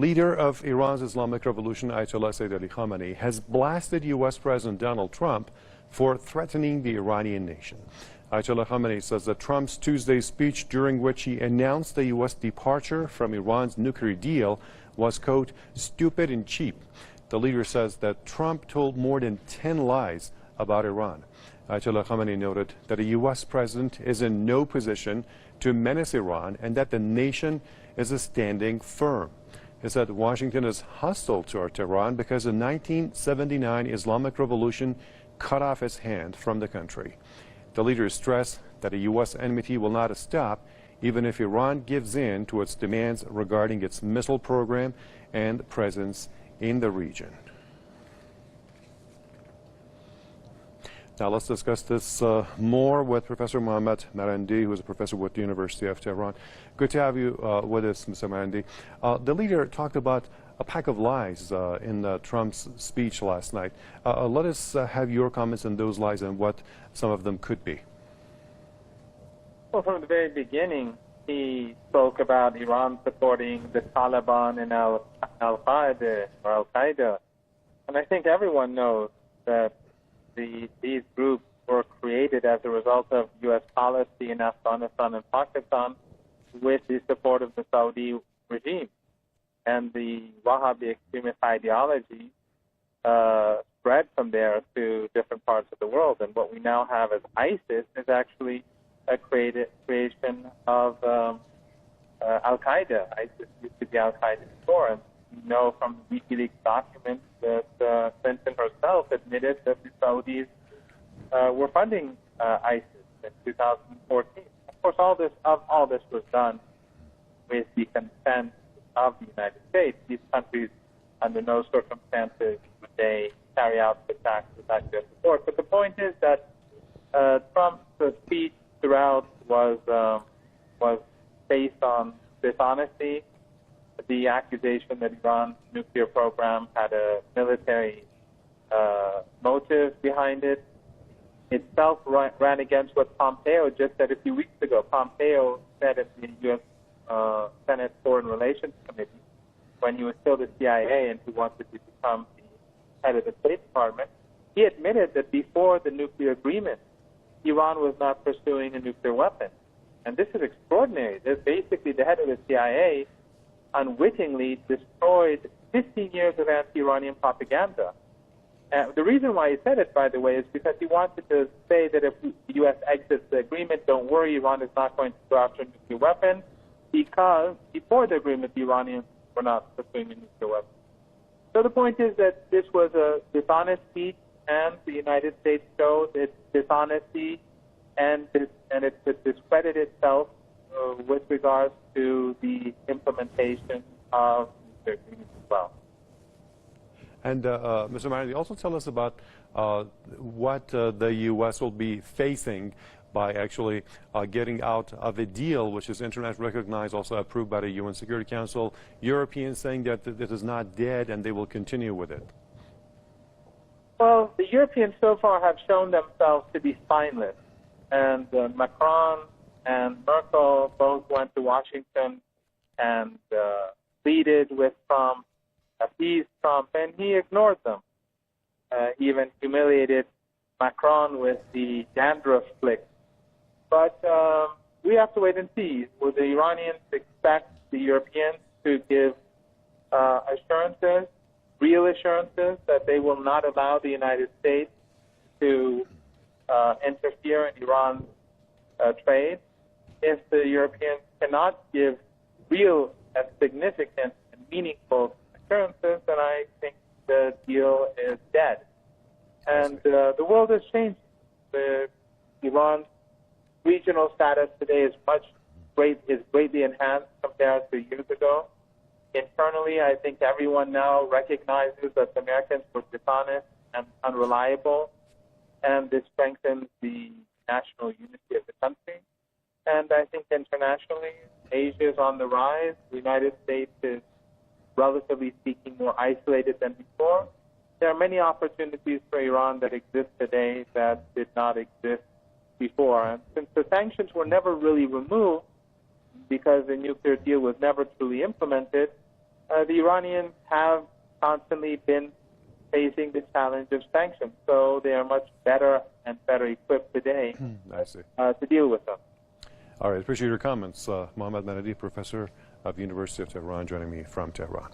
Leader of Iran's Islamic Revolution, Ayatollah Sayyid Ali Khamenei, has blasted U.S. President Donald Trump for threatening the Iranian nation. Ayatollah Khamenei says that Trump's Tuesday speech, during which he announced the U.S. departure from Iran's nuclear deal, was, quote, stupid and cheap. The leader says that Trump told more than 10 lies about Iran. Ayatollah Khamenei noted that a U.S. president is in no position to menace Iran and that the nation is standing firm. He said Washington is hostile toward Iran because the 1979 Islamic Revolution cut off its hand from the country. The leader stressed that a U.S. enmity will not stop even if Iran gives in to its demands regarding its missile program and presence in the region. Now let's discuss this more with Professor Mohammad Marandi, who is a professor with the University of Tehran. Good to have you with us, Mr. Marandi. The leader talked about a pack of lies in Trump's speech last night. Let us have your comments on those lies and what some of them could be. Well, from the very beginning, he spoke about Iran supporting the Taliban and Al-Qaida or Al-Qaida. And I think everyone knows that these groups were created as a result of U.S. policy in Afghanistan and Pakistan with the support of the Saudi regime. And the Wahhabi extremist ideology spread from there to different parts of the world. And what we now have as ISIS is actually a creation of Al-Qaeda. ISIS used to be Al-Qaeda before. And we know from the WikiLeaks documents that Clinton herself admitted that the Saudis were funding ISIS in 2014. Of course, all this was done with the consent of the United States. These countries, under no circumstances, would they carry out the attacks without their support. But the point is that Trump's speech throughout was based on dishonesty. The accusation that Iran's nuclear program had a military motive behind it itself ran against what Pompeo just said a few weeks ago. Pompeo said at the U.S. Senate Foreign Relations Committee, when he was still the CIA and he wanted to become the head of the State Department, he admitted that before the nuclear agreement, Iran was not pursuing a nuclear weapon. And this is extraordinary. That basically the head of the CIA unwittingly destroyed 15 years of anti-Iranian propaganda. The reason why he said it, by the way, is because he wanted to say that if the U.S. exits the agreement, don't worry, Iran is not going to go after a nuclear weapon, because before the agreement, the Iranians were not pursuing a nuclear weapon. So the point is that this was a dishonest speech, and the United States showed its dishonesty, and it discredited itself with regards to the implementation of the agreement as well. And Mr. Marandi, also tell us about what the U.S. will be facing by actually getting out of a deal which is internationally recognized, also approved by the UN Security Council. Europeans saying that it is not dead and they will continue with it. Well, the Europeans so far have shown themselves to be spineless. And Macron and Merkel both went to Washington and pleaded with Trump, appeased Trump, and he ignored them. He even humiliated Macron with the dandruff flick. But we have to wait and see. Will the Iranians expect the Europeans to give assurances, real assurances, that they will not allow the United States to interfere in Iran's trade? If the Europeans cannot give real and significant and meaningful assurances, then I think the deal is dead. And the world has changed. Iran's regional status today is greatly enhanced compared to years ago. Internally, I think everyone now recognizes that the Americans were dishonest and unreliable, and this strengthens the national unity of the country. And I think internationally, Asia is on the rise. The United States is, relatively speaking, more isolated than before. There are many opportunities for Iran that exist today that did not exist before. And since the sanctions were never really removed, because the nuclear deal was never truly implemented, the Iranians have constantly been facing the challenge of sanctions, so they are much better and better equipped today I see. To deal with them. All right, appreciate your comments. Mohammad Manadi, professor of the University of Tehran, joining me from Tehran.